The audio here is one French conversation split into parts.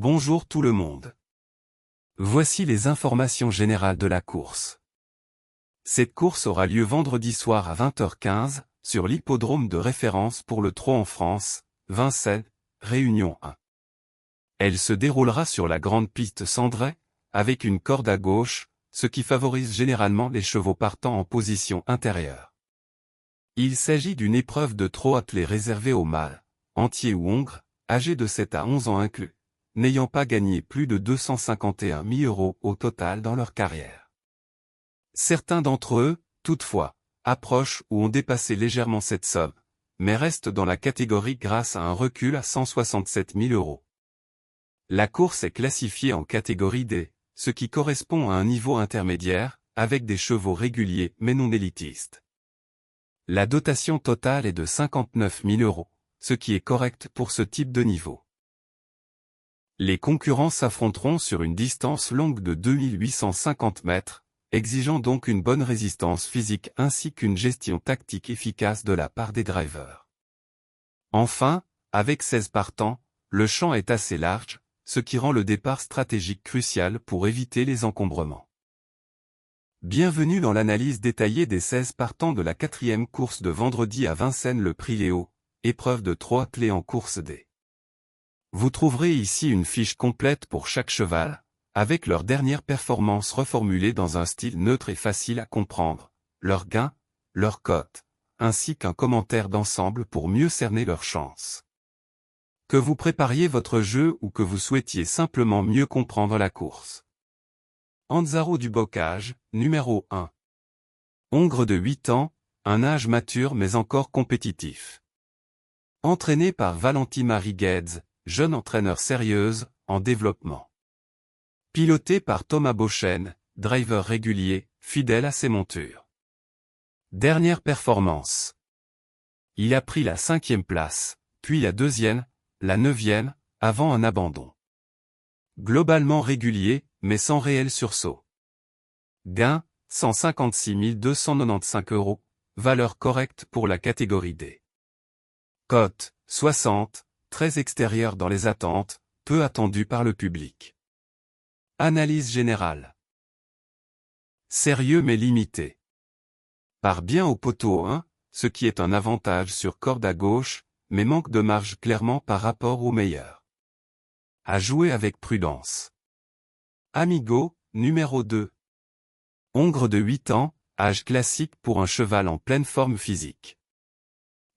Bonjour tout le monde. Voici les informations générales de la course. Cette course aura lieu vendredi soir à 20h15, sur l'hippodrome de référence pour le trot en France, Vincennes, Réunion 1. Elle se déroulera sur la grande piste cendrée, avec une corde à gauche, ce qui favorise généralement les chevaux partant en position intérieure. Il s'agit d'une épreuve de trot attelé réservée aux mâles, entiers ou hongres, âgés de 7 à 11 ans inclus, n'ayant pas gagné plus de 251 000 € au total dans leur carrière. Certains d'entre eux, toutefois, approchent ou ont dépassé légèrement cette somme, mais restent dans la catégorie grâce à un recul à 167 000 €. La course est classifiée en catégorie D, ce qui correspond à un niveau intermédiaire, avec des chevaux réguliers mais non élitistes. La dotation totale est de 59 000 €, ce qui est correct pour ce type de niveau. Les concurrents s'affronteront sur une distance longue de 2850 mètres, exigeant donc une bonne résistance physique ainsi qu'une gestion tactique efficace de la part des drivers. Enfin, avec 16 partants, le champ est assez large, ce qui rend le départ stratégique crucial pour éviter les encombrements. Bienvenue dans l'analyse détaillée des 16 partants de la 4e course de vendredi à Vincennes le Prix Léo, épreuve de trot attelé en course D. Vous trouverez ici une fiche complète pour chaque cheval, avec leurs dernières performances reformulées dans un style neutre et facile à comprendre, leurs gains, leurs cotes, ainsi qu'un commentaire d'ensemble pour mieux cerner leurs chances. Que vous prépariez votre jeu ou que vous souhaitiez simplement mieux comprendre la course. Anzaro du Bocage, numéro 1. Hongre de 8 ans, un âge mature mais encore compétitif. Entraîné par Valentine-Marie Guedes, jeune entraîneur sérieuse, en développement. Piloté par Thomas Beauchesne, driver régulier, fidèle à ses montures. Dernière performance. Il a pris la 5e place, puis la 2e, la 9e, avant un abandon. Globalement régulier, mais sans réel sursaut. Gain, 156 295 €, valeur correcte pour la catégorie D. Cote, 60, très extérieur dans les attentes, peu attendu par le public. Analyse générale. Sérieux mais limité. Part bien au poteau 1, ce qui est un avantage sur corde à gauche, mais manque de marge clairement par rapport au meilleur. À jouer avec prudence. Amigo, numéro 2. Hongre de 8 ans, âge classique pour un cheval en pleine forme physique.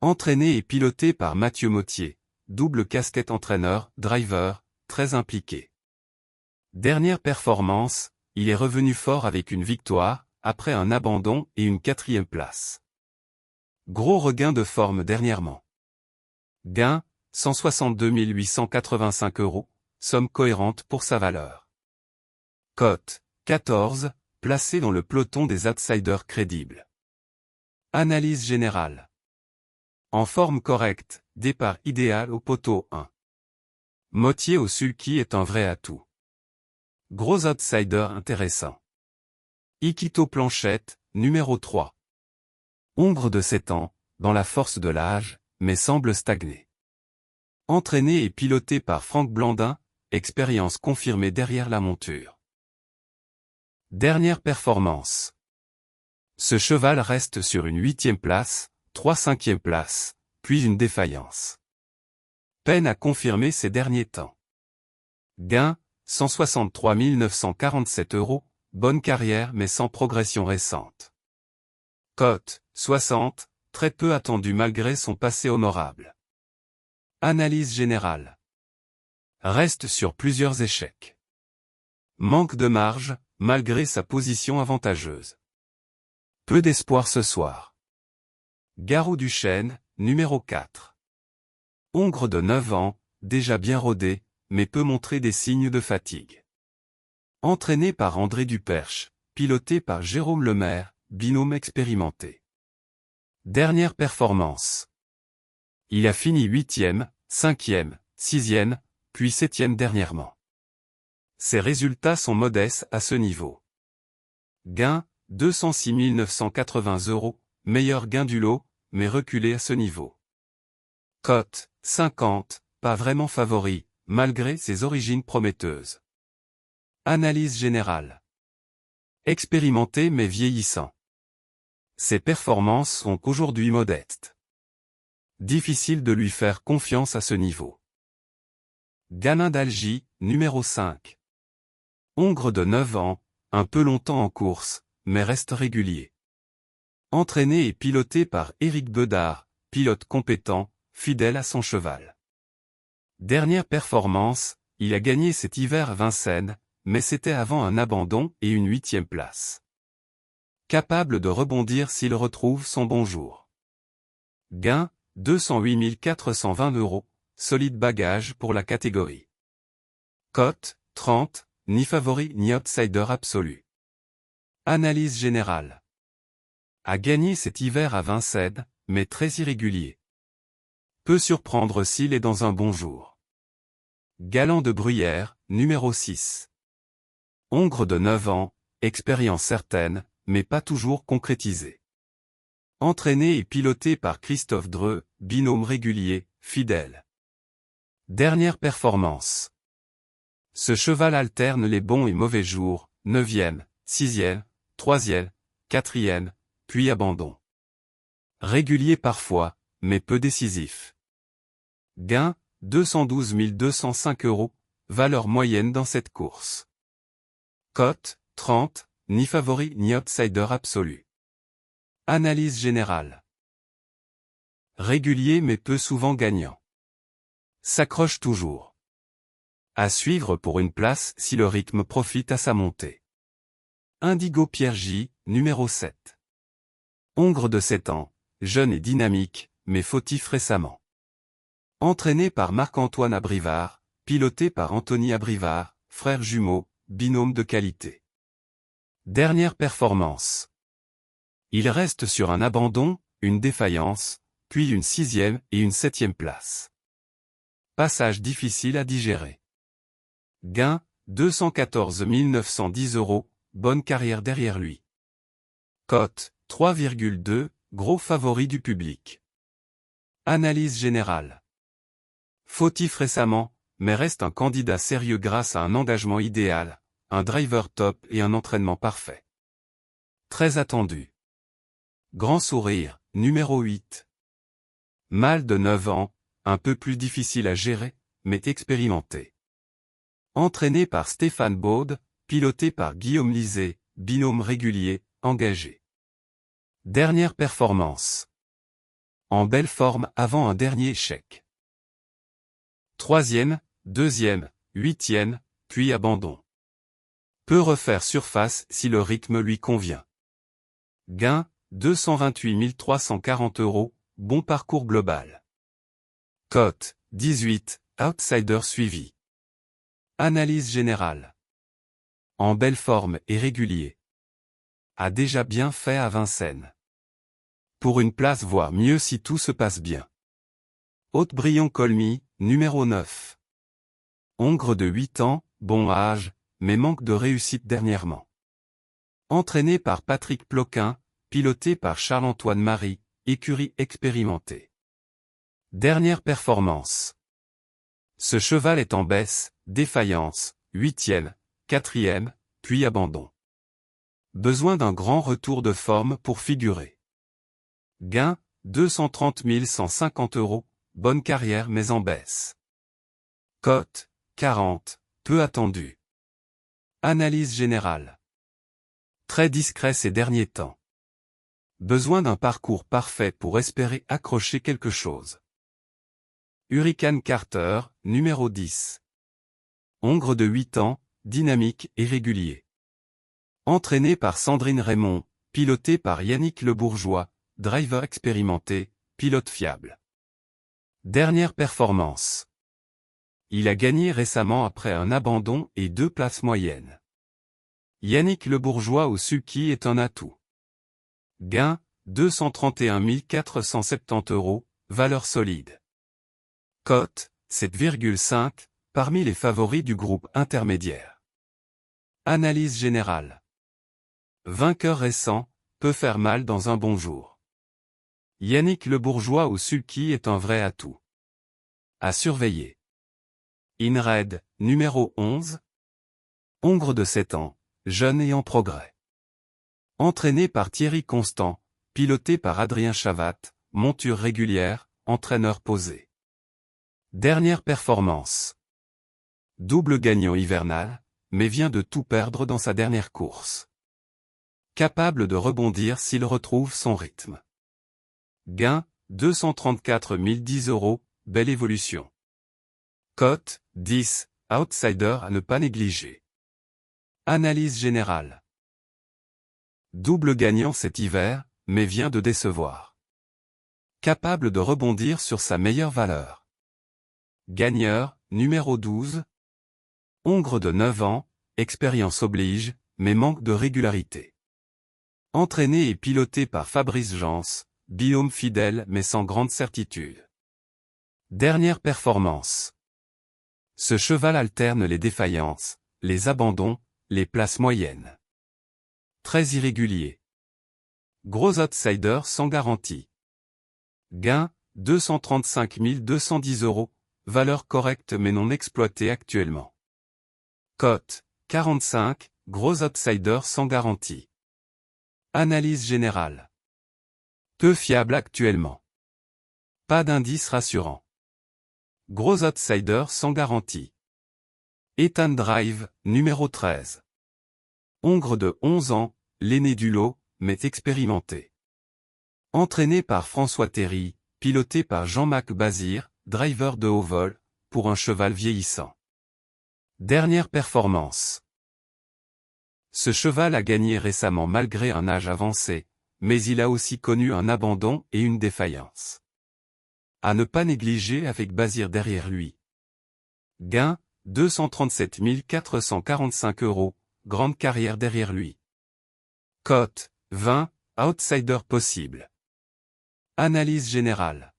Entraîné et piloté par Mathieu Mottier, double casquette entraîneur, driver, très impliqué. Dernière performance, il est revenu fort avec une victoire, après un abandon et une 4e place. Gros regain de forme dernièrement. Gain, 162 885 €, somme cohérente pour sa valeur. Cote, 14, placé dans le peloton des outsiders crédibles. Analyse générale. En forme correcte, départ idéal au poteau 1. Mottier au sulky est un vrai atout. Gros outsider intéressant. Iquito Planchette, numéro 3. Hongre de 7 ans, dans la force de l'âge, mais semble stagner. Entraîné et piloté par Franck Blandin, expérience confirmée derrière la monture. Dernière performance. Ce cheval reste sur une 8e place, 3 5e places, puis une défaillance. Peine à confirmer ces derniers temps. Gain, 163 947 €, bonne carrière mais sans progression récente. Cote, 60, très peu attendu malgré son passé honorable. Analyse générale. Reste sur plusieurs échecs. Manque de marge, malgré sa position avantageuse. Peu d'espoir ce soir. Garou du Chêne, numéro 4. Hongre de 9 ans, déjà bien rodé, mais peut montrer des signes de fatigue. Entraîné par André Duperche, piloté par Jérôme Lemaire, binôme expérimenté. Dernière performance. Il a fini 8e, 5e, 6e, puis 7e dernièrement. Ses résultats sont modestes à ce niveau. Gain, 206 980 €, meilleur gain du lot, mais reculé à ce niveau. Cote, 50, pas vraiment favori, malgré ses origines prometteuses. Analyse générale. Expérimenté mais vieillissant. Ses performances sont aujourd'hui modestes. Difficile de lui faire confiance à ce niveau. Gamin d'Algy, numéro 5. Hongre de 9 ans, un peu longtemps en course, mais reste régulier. Entraîné et piloté par Éric Bedard, pilote compétent, fidèle à son cheval. Dernière performance, il a gagné cet hiver à Vincennes, mais c'était avant un abandon et une 8e place. Capable de rebondir s'il retrouve son bon jour. Gain, 208 420 €, solide bagage pour la catégorie. Cote, 30, ni favori ni outsider absolu. Analyse générale. A gagné cet hiver à Vincennes, mais très irrégulier. Peut surprendre s'il est dans un bon jour. Galant de Bruyère, numéro 6. Hongre de 9 ans, expérience certaine, mais pas toujours concrétisée. Entraîné et piloté par Christophe Dreux, binôme régulier, fidèle. Dernière performance. Ce cheval alterne les bons et mauvais jours, 9e, 6e, 3e, 4e, puis abandon. Régulier parfois, mais peu décisif. Gain, 212 205 €, valeur moyenne dans cette course. Cote, 30, ni favori ni outsider absolu. Analyse générale. Régulier mais peu souvent gagnant. S'accroche toujours. À suivre pour une place si le rythme profite à sa montée. Indigo Pierre J, numéro 7. Hongre de 7 ans, jeune et dynamique, mais fautif récemment. Entraîné par Marc-Antoine Abrivard, piloté par Anthony Abrivard, frère jumeau, binôme de qualité. Dernière performance. Il reste sur un abandon, une défaillance, puis une 6e et une 7e place. Passage difficile à digérer. Gain, 214 910 €, bonne carrière derrière lui. Cote, 3,2, gros favori du public. Analyse générale. Fautif récemment, mais reste un candidat sérieux grâce à un engagement idéal, un driver top et un entraînement parfait. Très attendu. Grand sourire, numéro 8. Mâle de 9 ans, un peu plus difficile à gérer, mais expérimenté. Entraîné par Stéphane Baude, piloté par Guillaume Lisée, binôme régulier, engagé. Dernière performance. En belle forme avant un dernier échec. 3e, 2e, 8e, puis abandon. Peut refaire surface si le rythme lui convient. Gain, 228 340 €, bon parcours global. Cote, 18, outsider suivi. Analyse générale. En belle forme et régulier. A déjà bien fait à Vincennes. Pour une place voire mieux si tout se passe bien. Haute-Brion-Colmy, numéro 9. Hongre de 8 ans, bon âge, mais manque de réussite dernièrement. Entraîné par Patrick Ploquin, piloté par Charles-Antoine Marie, écurie expérimentée. Dernière performance. Ce cheval est en baisse, défaillance, 8e, 4e, puis abandon. Besoin d'un grand retour de forme pour figurer. Gain, 230 150 €, bonne carrière mais en baisse. Cote, 40, peu attendu. Analyse générale. Très discret ces derniers temps. Besoin d'un parcours parfait pour espérer accrocher quelque chose. Hurricane Carter, numéro 10. Hongre de 8 ans, dynamique et régulier. Entraîné par Sandrine Raymond, piloté par Yannick Le Bourgeois, driver expérimenté, pilote fiable. Dernière performance. Il a gagné récemment après un abandon et 2 places moyennes. Yannick Le Bourgeois au sulky est un atout. Gain, 231 470 €, valeur solide. Cote, 7,5, parmi les favoris du groupe intermédiaire. Analyse générale. Vainqueur récent, peut faire mal dans un bon jour. Yannick Le Bourgeois au sulky est un vrai atout. À surveiller. InRed, numéro 11. Hongre de 7 ans, jeune et en progrès. Entraîné par Thierry Constant, piloté par Adrien Chavat, monture régulière, entraîneur posé. Dernière performance. Double gagnant hivernal, mais vient de tout perdre dans sa dernière course. Capable de rebondir s'il retrouve son rythme. Gain, 234 010 €, belle évolution. Cote, 10, outsider à ne pas négliger. Analyse générale. Double gagnant cet hiver, mais vient de décevoir. Capable de rebondir sur sa meilleure valeur. Gagneur, numéro 12. Hongre de 9 ans, expérience oblige, mais manque de régularité. Entraîné et piloté par Fabrice Jans, biome fidèle mais sans grande certitude. Dernière performance. Ce cheval alterne les défaillances, les abandons, les places moyennes. Très irrégulier. Gros outsider sans garantie. Gain, 235 210 €, valeur correcte mais non exploitée actuellement. Cote, 45, gros outsider sans garantie. Analyse générale. Peu fiable actuellement. Pas d'indice rassurant. Gros outsider sans garantie. Ethan Drive, numéro 13. Hongre de 11 ans, l'aîné du lot, mais expérimenté. Entraîné par François Terry, piloté par Jean-Marc Bazir, driver de haut vol, pour un cheval vieillissant. Dernière performance. Ce cheval a gagné récemment malgré un âge avancé, mais il a aussi connu un abandon et une défaillance. À ne pas négliger avec Bazir derrière lui. Gain, 237 445 €, grande carrière derrière lui. Cote, 20, outsider possible. Analyse générale.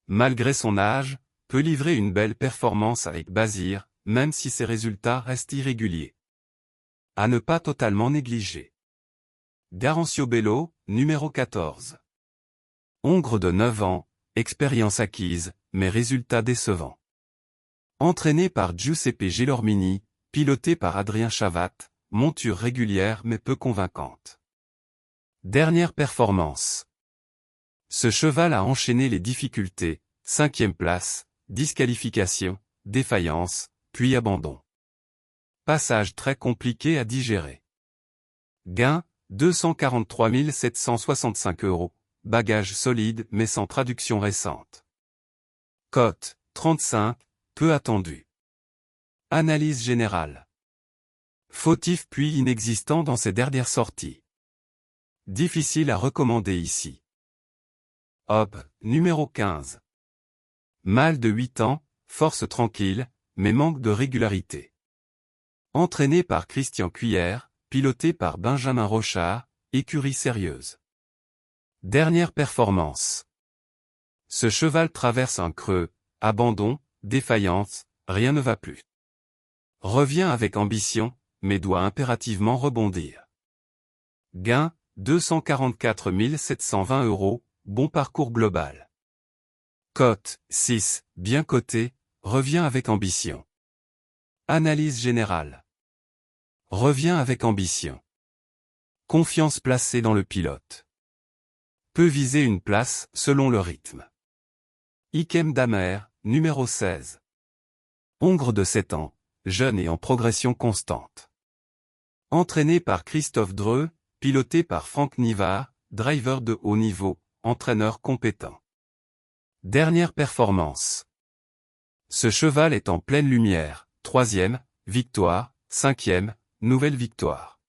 Malgré son âge, peut livrer une belle performance avec Bazir, même si ses résultats restent irréguliers. À ne pas totalement négliger. Garancio Bello, numéro 14. Hongre de 9 ans, expérience acquise, mais résultats décevants. Entraîné par Giuseppe Gelormini, piloté par Adrien Chavat, monture régulière mais peu convaincante. Dernière performance. Ce cheval a enchaîné les difficultés, 5e place, disqualification, défaillance, puis abandon. Passage très compliqué à digérer. Gain, 243 765 €, bagage solide mais sans traduction récente. Cote, 35, peu attendu. Analyse générale. Fautif puis inexistant dans ses dernières sorties. Difficile à recommander ici. Hop, numéro 15. Mâle de 8 ans, force tranquille, mais manque de régularité. Entraîné par Christian Cuillère, piloté par Benjamin Rochard, écurie sérieuse. Dernière performance. Ce cheval traverse un creux, abandon, défaillance, rien ne va plus. Revient avec ambition, mais doit impérativement rebondir. Gain, 244 720 €, bon parcours global. Cote, 6, bien coté, revient avec ambition. Analyse générale. Revient avec ambition. Confiance placée dans le pilote. Peut viser une place selon le rythme. Ikem Damer, numéro 16. Hongre de 7 ans, jeune et en progression constante. Entraîné par Christophe Dreux, piloté par Franck Nivard, driver de haut niveau, entraîneur compétent. Dernière performance. Ce cheval est en pleine lumière, 3e, victoire, 5e, nouvelle victoire.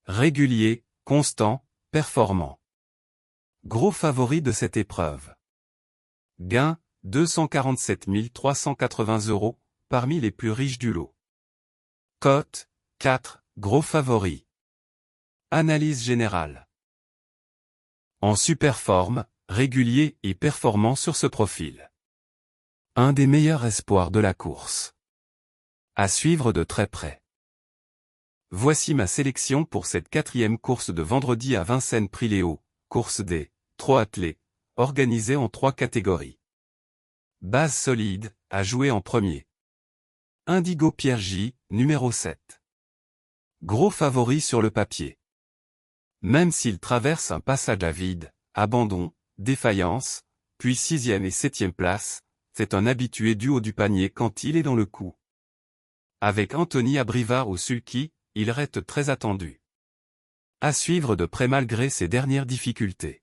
Régulier, constant, performant. Gros favori de cette épreuve. Gain, 247 380 €, parmi les plus riches du lot. Cote, 4, gros favori. Analyse générale. En super forme, régulier et performant sur ce profil. Un des meilleurs espoirs de la course. À suivre de très près. Voici ma sélection pour cette 4e course de vendredi à Vincennes-Prix-Léo, course des trot attelé, organisée en 3 catégories. Base solide, à jouer en premier. Indigo Pierre J, numéro 7. Gros favori sur le papier. Même s'il traverse un passage à vide, abandon, défaillance, puis 6e et 7e place, c'est un habitué du haut du panier quand il est dans le coup. Avec Anthony Abrivard au sulky, il reste très attendu. À suivre de près malgré ses dernières difficultés.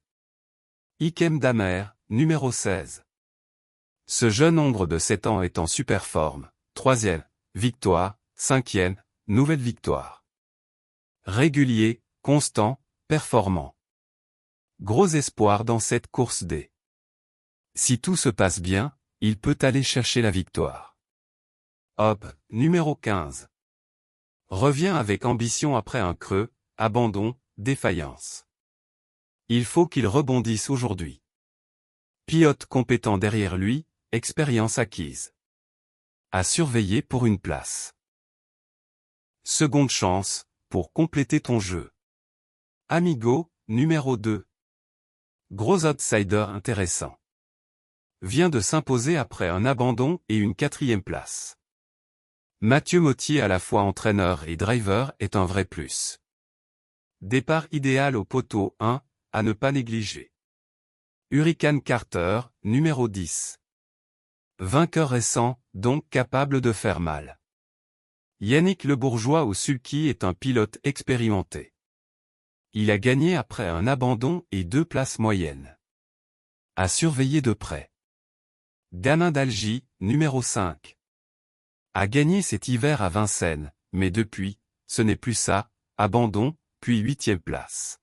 Ikem Damer, numéro 16. Ce jeune ombre de 7 ans est en super forme, 3e, victoire, 5e, nouvelle victoire. Régulier, constant, performant. Gros espoir dans cette course D. Si tout se passe bien, il peut aller chercher la victoire. Hop, numéro 15. Revient avec ambition après un creux, abandon, défaillance. Il faut qu'il rebondisse aujourd'hui. Pilote compétent derrière lui, expérience acquise. À surveiller pour une place. Seconde chance, pour compléter ton jeu. Amigo, numéro 2. Gros outsider intéressant. Vient de s'imposer après un abandon et une 4e place. Mathieu Mottier à la fois entraîneur et driver est un vrai plus. Départ idéal au poteau 1, à ne pas négliger. Hurricane Carter, numéro 10. Vainqueur récent, donc capable de faire mal. Yannick Le Bourgeois au sulky est un pilote expérimenté. Il a gagné après un abandon et 2 places moyennes. À surveiller de près. Gamin d'Algy, numéro 5. A gagné cet hiver à Vincennes, mais depuis, ce n'est plus ça, abandon, puis 8e place.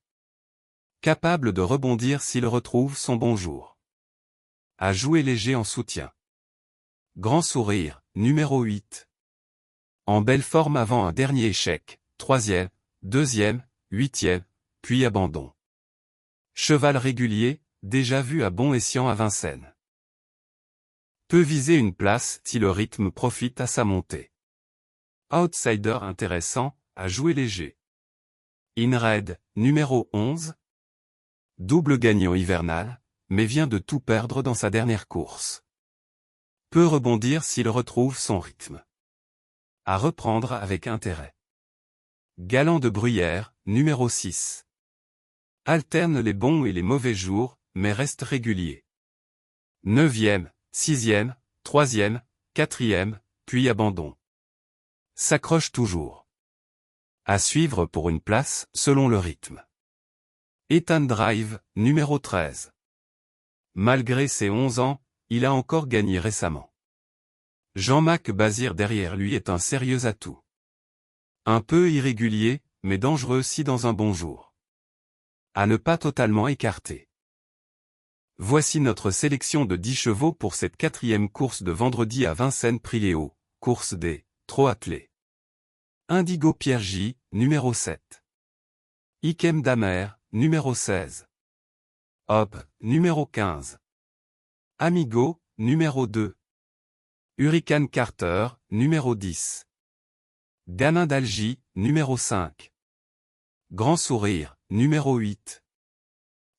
Capable de rebondir s'il retrouve son bon jour. À jouer léger en soutien. Grand sourire, numéro 8. En belle forme avant un dernier échec, 3e, 2e, 8e, puis abandon. Cheval régulier, déjà vu à bon escient à Vincennes. Peut viser une place si le rythme profite à sa montée. Outsider intéressant, à jouer léger. Inred, numéro 11. Double gagnant hivernal, mais vient de tout perdre dans sa dernière course. Peut rebondir s'il retrouve son rythme. À reprendre avec intérêt. Galant de Bruyère, numéro 6. Alterne les bons et les mauvais jours, mais reste régulier. 9e, 6e, 3e, 4e, puis abandon. S'accroche toujours. À suivre pour une place, selon le rythme. Ethan Drive, numéro 13. Malgré ses 11 ans, il a encore gagné récemment. Jean-Marc Bazir derrière lui est un sérieux atout. Un peu irrégulier, mais dangereux si dans un bon jour. À ne pas totalement écarter. Voici notre sélection de 10 chevaux pour cette 4e course de vendredi à Vincennes-Prix-Léo, course des Trop attelés. Indigo Pierre J, numéro 7. Ikem Damer, numéro 16. Hop, numéro 15. Amigo, numéro 2. Hurricane Carter, numéro 10. Gamin d'Algy, numéro 5. Grand Sourire, numéro 8.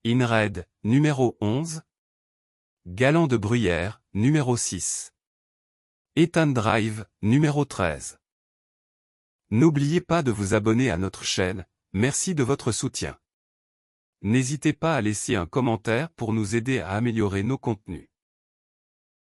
Inred, numéro 11. Galant de Bruyère, numéro 6. Ethan Drive, numéro 13. N'oubliez pas de vous abonner à notre chaîne, merci de votre soutien. N'hésitez pas à laisser un commentaire pour nous aider à améliorer nos contenus.